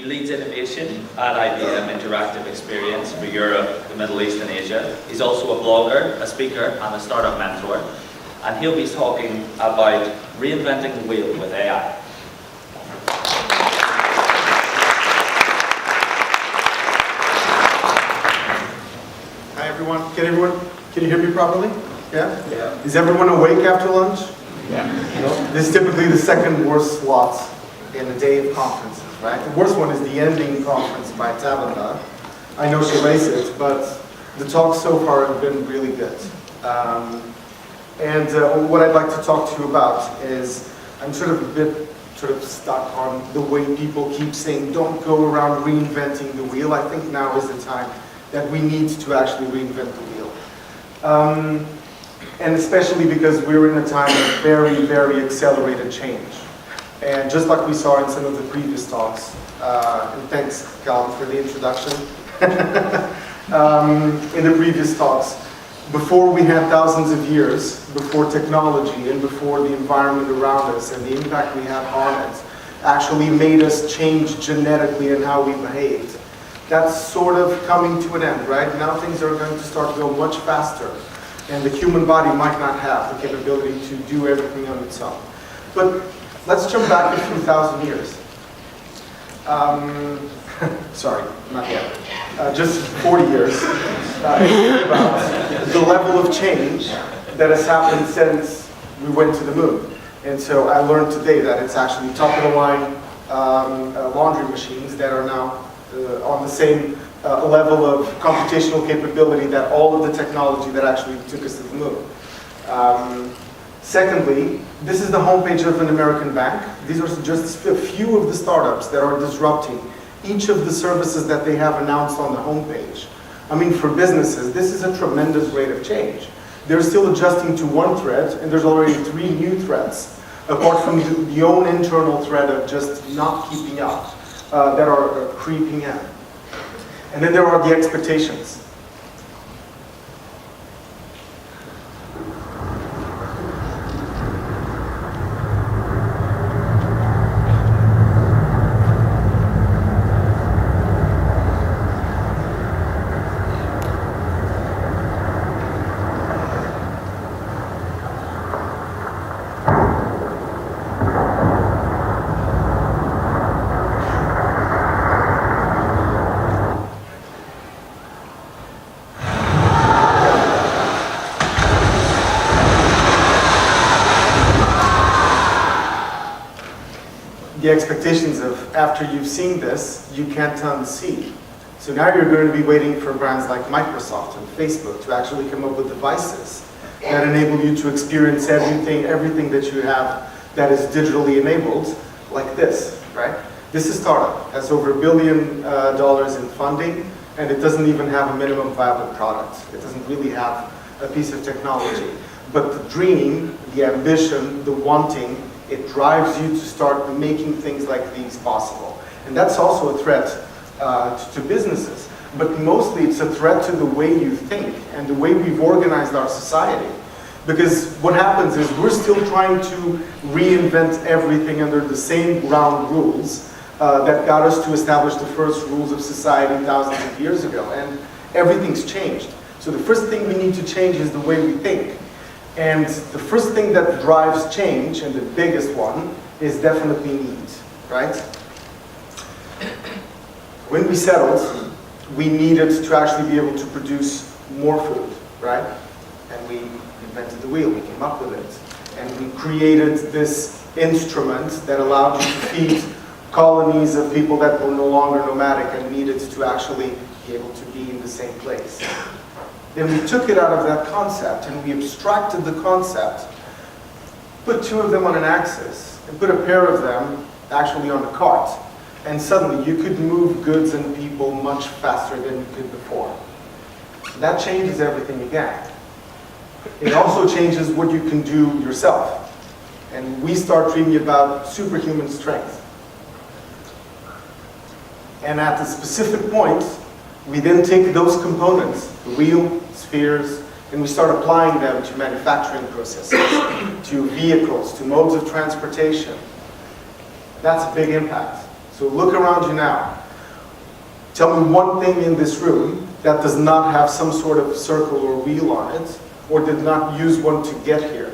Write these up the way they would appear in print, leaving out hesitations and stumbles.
leads innovation at IBM Interactive Experience for Europe, the Middle East and Asia. He's also a blogger, a speaker and a startup mentor. And he'll be talking about reinventing the wheel with AI. Hi everyone. Can you hear me properly? Yeah? Yeah. Is everyone awake after lunch? Yeah. No? This is typically the second worst slot in a day of conferences, right? The worst one is the ending conference by Tabitha. I know she raised it, but the talks so far have been really good. What I'd like to talk to you about is, I'm sort of a bit stuck on the way people keep saying, don't go around reinventing the wheel. I think now is the time that we need to actually reinvent the wheel. And especially because we're in a time of very, very accelerated change. And just like we saw in some of the previous talks, and thanks, Calvin, for the introduction. In the previous talks, before we had thousands of years, before technology and before the environment around us and the impact we had on it actually made us change genetically in how we behaved. That's sort of coming to an end, right? Now things are going to start to go much faster, and the human body might not have the capability to do everything on its own. But let's jump back a few thousand years. Sorry, not yet. Just 40 years. About the level of change that has happened since we went to the moon. And so I learned today that it's actually top-of-the-line laundry machines that are now on the same level of computational capability that all of the technology that actually took us to the moon. Secondly, this is the homepage of an American bank. These are just a few of the startups that are disrupting each of the services that they have announced on the homepage. I mean, for businesses, this is a tremendous rate of change. They're still adjusting to one threat, and there's already 3 new threats, apart from the own internal threat of just not keeping up, that are creeping in. And then there are the expectations. The expectations of, after you've seen this, you can't unsee. So now you're going to be waiting for brands like Microsoft and Facebook to actually come up with devices that enable you to experience everything that you have that is digitally enabled, like this, right? This is startup, has over $1 billion in funding, and it doesn't even have a minimum viable product. It doesn't really have a piece of technology. But the dream, the ambition, the wanting, it drives you to start making things like these possible. And that's also a threat to businesses. But mostly it's a threat to the way you think and the way we've organized our society. Because what happens is we're still trying to reinvent everything under the same ground rules that got us to establish the first rules of society thousands of years ago. And everything's changed. So the first thing we need to change is the way we think. And the first thing that drives change, and the biggest one, is definitely need, right? When we settled, we needed to actually be able to produce more food, right? And we invented the wheel, we came up with it. And we created this instrument that allowed you to feed colonies of people that were no longer nomadic and needed to actually be able to be in the same place. Then we took it out of that concept and we abstracted the concept, put 2 of them on an axis, and put a pair of them actually on a cart. And suddenly you could move goods and people much faster than you could before. That changes everything again. It also changes what you can do yourself. And we start dreaming about superhuman strength. And at a specific point, we then take those components, the wheel, spheres, and we start applying them to manufacturing processes, to vehicles, to modes of transportation. That's a big impact. So look around you now. Tell me one thing in this room that does not have some sort of circle or wheel on it, or did not use one to get here.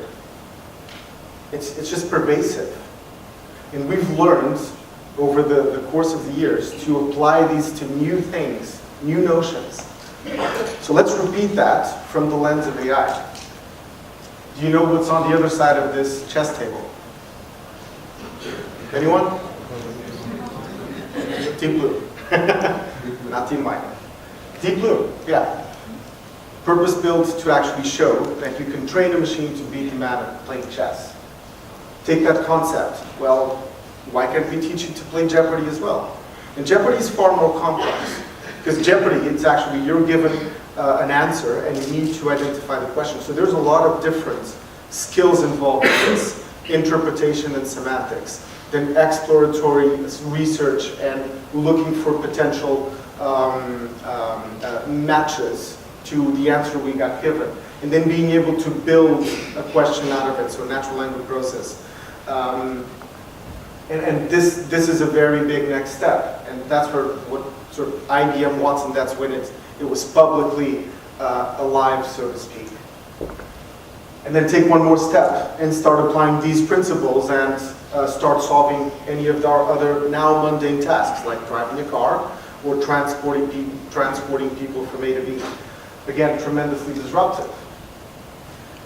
It's just pervasive. And we've learned over the course of the years to apply these to new things, new notions. So let's repeat that from the lens of AI. Do you know what's on the other side of this chess table? Anyone? Deep Blue. Not Team Mike. Deep Blue, yeah. Purpose-built to actually show that you can train a machine to beat a man at playing chess. Take that concept. Well, why can't we teach it to play Jeopardy as well? And Jeopardy is far more complex. Because Jeopardy, it's actually, you're given an answer and you need to identify the question. So there's a lot of different skills involved in this, interpretation and semantics, then exploratory research and looking for potential matches to the answer we got given. And then being able to build a question out of it, so natural language process. And this is a very big next step. And that's where what sort of IBM Watson, that's when it was publicly alive, so to speak. And then take one more step and start applying these principles and start solving any of our other now mundane tasks, like driving a car or transporting people from A to B. Again, tremendously disruptive.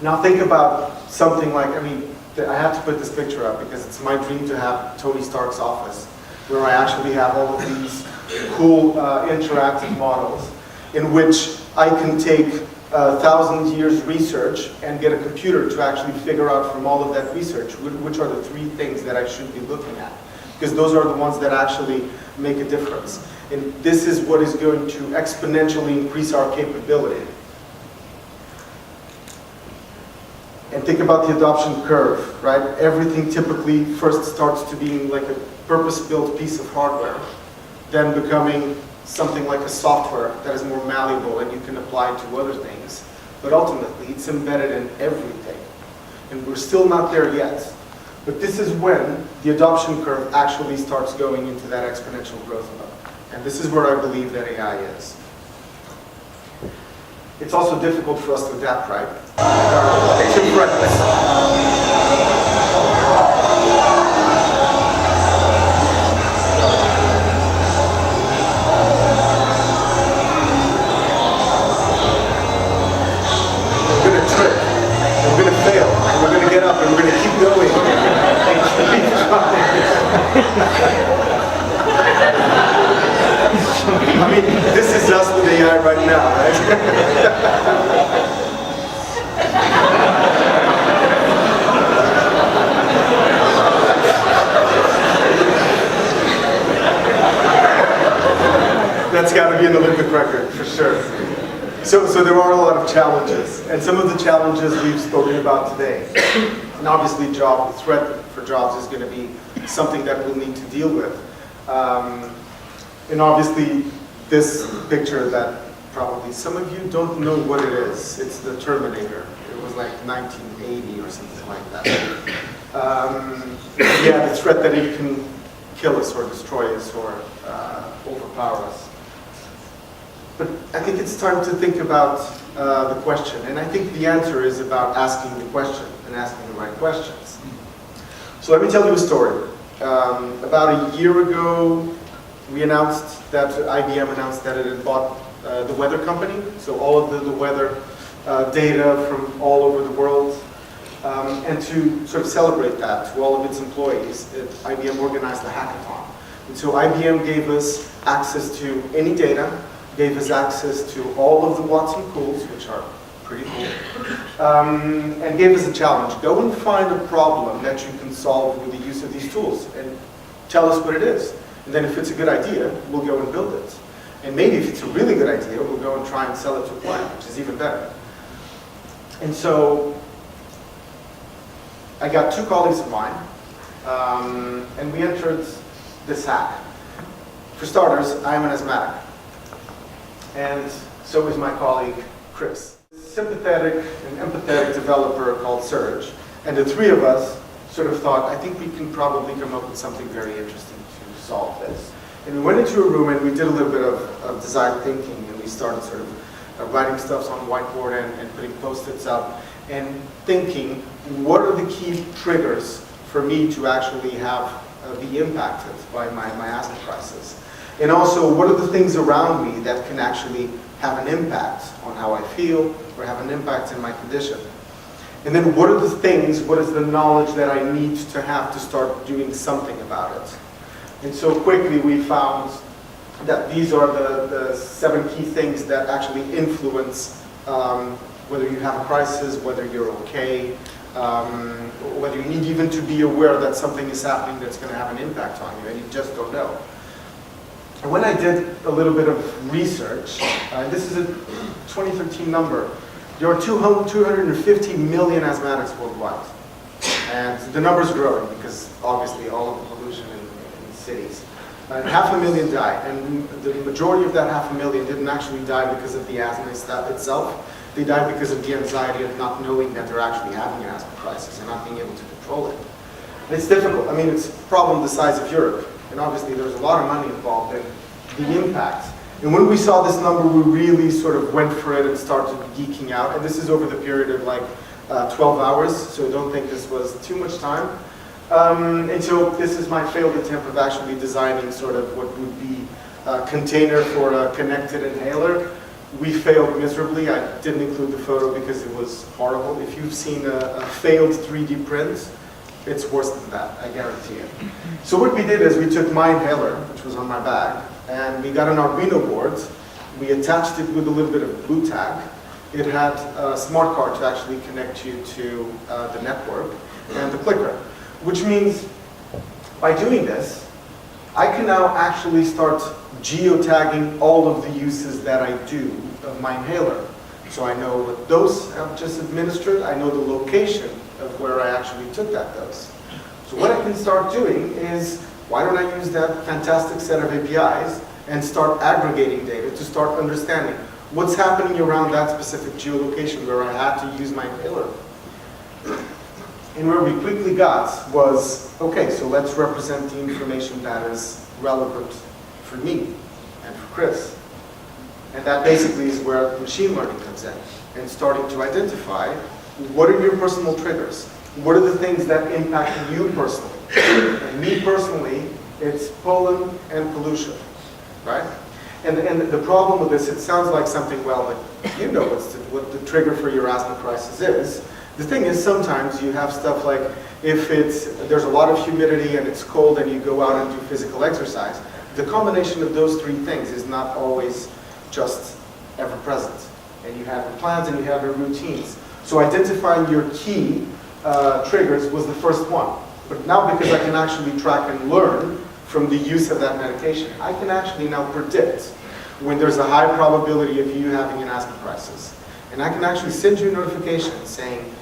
Now think about something like, I mean, I have to put this picture up because it's my dream to have Tony Stark's office, where I actually have all of these cool interactive models in which I can take 1,000 years research and get a computer to actually figure out from all of that research which are the 3 things that I should be looking at. Because those are the ones that actually make a difference. And this is what is going to exponentially increase our capability. And think about the adoption curve, right? Everything typically first starts to being like a purpose-built piece of hardware, then becoming something like a software that is more malleable and you can apply to other things. But ultimately, it's embedded in everything. And we're still not there yet. But this is when the adoption curve actually starts going into that exponential growth mode. And this is where I believe that AI is. It's also difficult for us to adapt, right? Patient friends. I mean, this is us with AI right now, right? That's got to be an Olympic record, for sure. So there are a lot of challenges, and some of the challenges we've spoken about today. And obviously, the threat for jobs is going to be something that we'll need to deal with. And obviously, this picture that probably some of you don't know what it is. It's the Terminator. It was like 1980 or something like that. Yeah, the threat that it can kill us or destroy us or overpower us. But I think it's time to think about the question. And I think the answer is about asking the question and asking the right questions. So let me tell you a story. About a year ago, we announced that IBM announced that it had bought the weather company, so all of the weather data from all over the world. And to sort of celebrate that to all of its employees, IBM organized a hackathon. And so IBM gave us access to any data, gave us access to all of the Watson tools, which are pretty cool, and gave us a challenge. Go and find a problem that you can solve with the use of these tools, and tell us what it is. And then if it's a good idea, we'll go and build it. And maybe if it's a really good idea, we'll go and try and sell it to a client, which is even better. And so I got 2 colleagues of mine, and we entered this hack. For starters, I'm an asthmatic. And so is my colleague, Chris. Sympathetic and empathetic developer called Serge. And the 3 of us sort of thought, I think we can probably come up with something very interesting to solve this. And we went into a room and we did a little bit of design thinking, and we started sort of writing stuff on whiteboard and putting post-its up and thinking, what are the key triggers for me to actually have be impacted by my asset prices? And also, what are the things around me that can actually have an impact on how I feel or have an impact in my condition? And then what are the things, what is the knowledge that I need to have to start doing something about it? And so quickly we found that these are the 7 key things that actually influence whether you have a crisis, whether you're okay, whether you need even to be aware that something is happening that's going to have an impact on you, and you just don't know. And when I did a little bit of research, this is a 2013 number, there are 250 million asthmatics worldwide. And the number's growing because obviously all of the pollution in cities. And 500,000 died, and the majority of that 500,000 didn't actually die because of the asthma itself. They died because of the anxiety of not knowing that they're actually having an asthma crisis and not being able to control it. And it's difficult. I mean, it's a problem the size of Europe, and obviously there's a lot of money involved in the impact. And when we saw this number, we really sort of went for it and started geeking out. And this is over the period of like 12 hours, so don't think this was too much time. And so this is my failed attempt of actually designing sort of what would be a container for a connected inhaler. We failed miserably. I didn't include the photo because it was horrible. If you've seen a failed 3D print, it's worse than that, I guarantee it. So what we did is we took my inhaler, which was on my bag, and we got an Arduino board. We attached it with a little bit of blue tag. It had a smart card to actually connect you to the network and the clicker, which means by doing this, I can now actually start geotagging all of the uses that I do of my inhaler. So I know what dose I've just administered. I know the location of where I actually took that dose. So what I can start doing is, why don't I use that fantastic set of APIs and start aggregating data to start understanding what's happening around that specific geolocation where I had to use my inhaler. And where we quickly got was, okay, so let's represent the information that is relevant for me and for Chris. And that basically is where machine learning comes in, and starting to identify what are your personal triggers? What are the things that impact you personally? And me personally, it's pollen and pollution, right? And the problem with this, it sounds like something, well, like, you know what the trigger for your asthma crisis is. The thing is, sometimes you have stuff like, if there's a lot of humidity and it's cold and you go out and do physical exercise, the combination of those 3 things is not always just ever present. And you have your plans and you have your routines. So identifying your key triggers was the first one. But now, because I can actually track and learn from the use of that medication, I can actually now predict when there's a high probability of you having an asthma crisis. And I can actually send you a notification saying,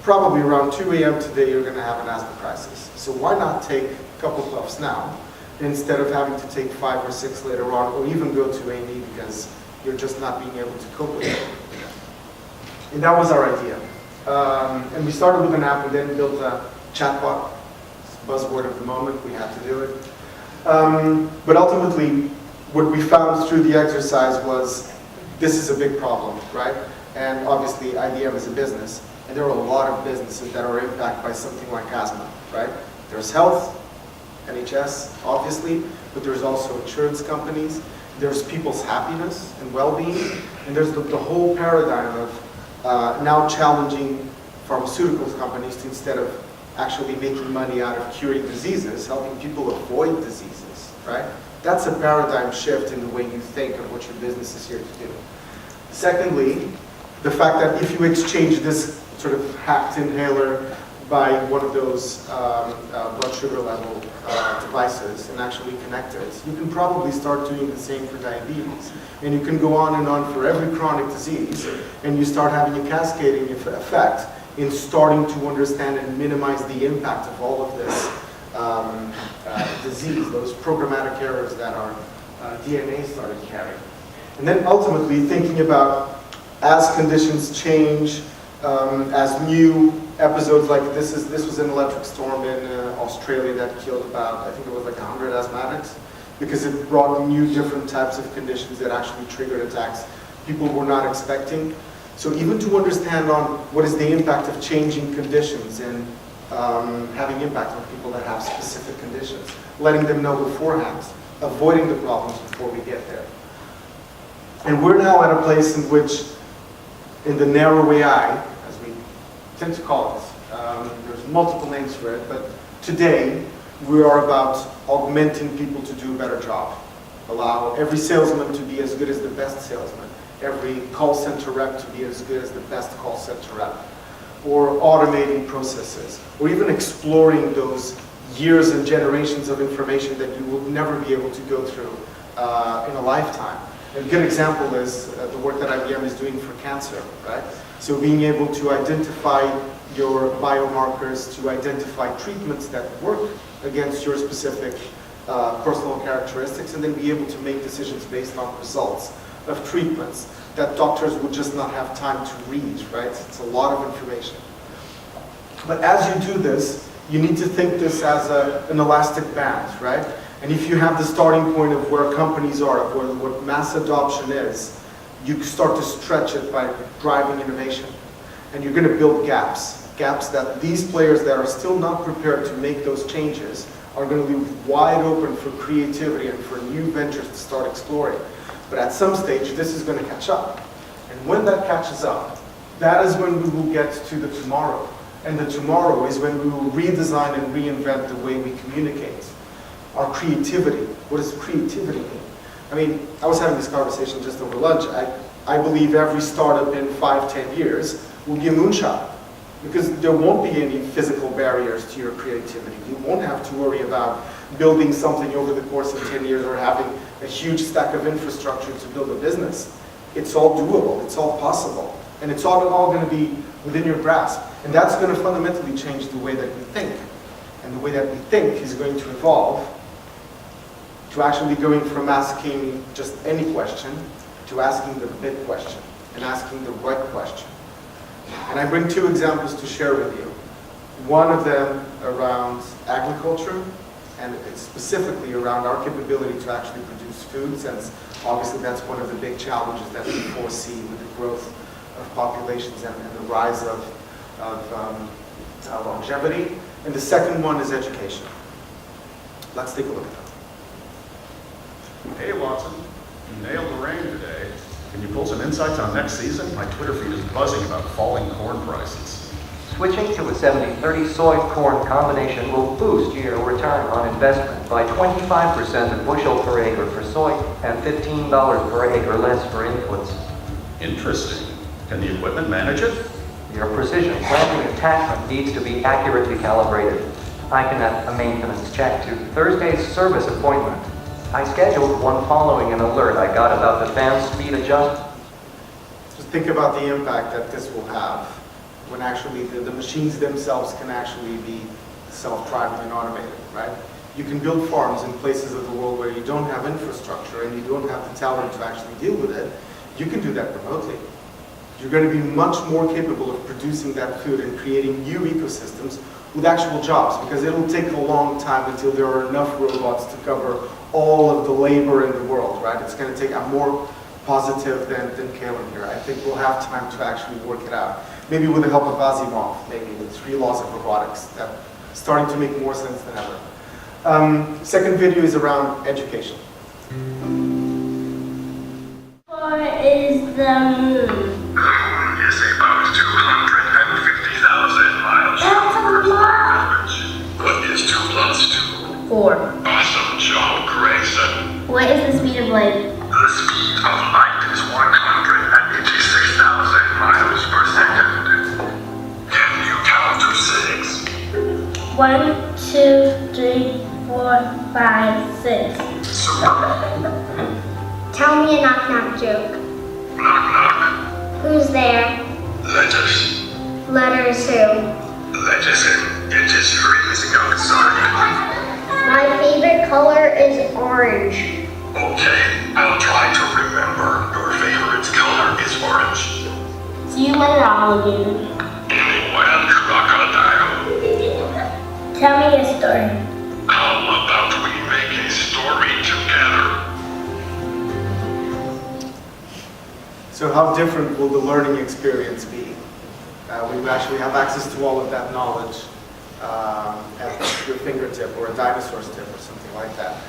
probably around 2 a.m. today you're going to have an asthma crisis. So why not take a couple puffs now instead of having to take 5 or 6 later on, or even go to A&E because you're just not being able to cope with it. And that was our idea. And we started with an app and then built a chatbot. It's a buzzword of the moment, we had to do it. But ultimately, what we found through the exercise was, this is a big problem, right? And obviously, IBM is a business, and there are a lot of businesses that are impacted by something like asthma, right? There's health, NHS, obviously, but there's also insurance companies, there's people's happiness and well-being, and there's the whole paradigm of now challenging pharmaceuticals companies to, instead of actually making money out of curing diseases, helping people avoid diseases, right? That's a paradigm shift in the way you think of what your business is here to do. Secondly, the fact that if you exchange this sort of hacked inhaler by one of those blood sugar level devices and actually connect it, you can probably start doing the same for diabetes. And you can go on and on for every chronic disease, and you start having a cascading effect in starting to understand and minimize the impact of all of this disease, those programmatic errors that our DNA started carrying. And then ultimately thinking about, as conditions change, as new episodes like this was an electric storm in Australia that killed about, I think it was like 100 asthmatics, because it brought new different types of conditions that actually triggered attacks people were not expecting. So even to understand on what is the impact of changing conditions and having impact on people that have specific conditions, letting them know beforehand, avoiding the problems before we get there. And we're now at a place in which, in the narrow AI, as we tend to call it, there's multiple names for it, but today we are about augmenting people to do a better job. Allow every salesman to be as good as the best salesman, every call center rep to be as good as the best call center rep, or automating processes, or even exploring those years and generations of information that you will never be able to go through in a lifetime. A good example is the work that IBM is doing for cancer, right? So being able to identify your biomarkers, to identify treatments that work against your specific personal characteristics, and then be able to make decisions based on results of treatments that doctors would just not have time to read, right? It's a lot of information. But as you do this, you need to think this as an elastic band, right? And if you have the starting point of where companies are, of what mass adoption is, you start to stretch it by driving innovation. And you're going to build gaps that these players that are still not prepared to make those changes are going to leave wide open for creativity and for new ventures to start exploring. But at some stage, this is going to catch up. And when that catches up, that is when we will get to the tomorrow. And the tomorrow is when we will redesign and reinvent the way we communicate. Our creativity. What does creativity mean? I mean, I was having this conversation just over lunch. I believe every startup in 5-10 years will be a moonshot, because there won't be any physical barriers to your creativity. You won't have to worry about building something over the course of 10 years or having a huge stack of infrastructure to build a business. It's all doable, it's all possible, and it's all going to be within your grasp. And that's going to fundamentally change the way that we think. And the way that we think is going to evolve to actually going from asking just any question to asking the big question and asking the right question. And I bring two examples to share with you. One of them around agriculture, and it's specifically around our capability to actually produce food, since obviously that's one of the big challenges that we foresee with the growth of populations and the rise of longevity. And the second one is education. Let's take a look at that. Hey Watson, you nailed the rain today. Can you pull some insights on next season? My Twitter feed is buzzing about falling corn prices. Switching to a 70-30 soy-corn combination will boost your return on investment by 25% a bushel per acre for soy and $15 per acre less for inputs. Interesting. Can the equipment manage it? Your precision planting attachment needs to be accurately calibrated. I can add a maintenance check to Thursday's service appointment. I scheduled one following an alert I got about the fan speed adjustment. Just think about the impact that this will have when actually the machines themselves can actually be self-driving and automated, right? You can build farms in places of the world where you don't have infrastructure and you don't have the talent to actually deal with it. You can do that remotely. You're going to be much more capable of producing that food and creating new ecosystems with actual jobs, because it'll take a long time until there are enough robots to cover all of the labor in the world, right? It's going to take, I'm more positive than Kalen here. I think we'll have time to actually work it out. Maybe with the help of Asimov, maybe the 3 laws of robotics, that starting to make more sense than ever. Second video is around education. What is the moon? Is about 250,000 miles. That's a lot. What is 2 plus 2? 4. Awesome job, Grayson. What is the speed of light? The speed of light is 186,000 miles per second. Can you count to 6? 1, 2, 3, 4, 5, 6. Super. Tell me a knock-knock joke. Knock knock. Who's there? Lettuce. Letters who? Lettuce. It is freezing outside. My favorite color is orange. Okay, I'll try to remember. Your favorite color is orange. See you later, alligator. In a wild crocodile. Tell me a story. How about we make a story together? So how different will the learning experience be? We actually have access to all of that knowledge at your fingertip, or a dinosaur's tip, or something like that.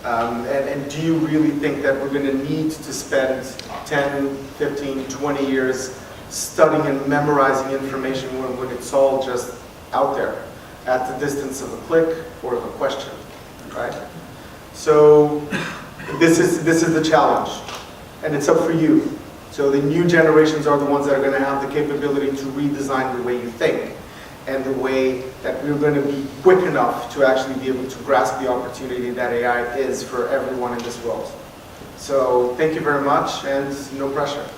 And do you really think that we're going to need to spend 10, 15, 20 years studying and memorizing information when it's all just out there at the distance of a click or of a question, right? So this is the challenge, and it's up for you. So the new generations are the ones that are going to have the capability to redesign the way you think, and the way that we're going to be quick enough to actually be able to grasp the opportunity that AI is for everyone in this world. So thank you very much, and no pressure.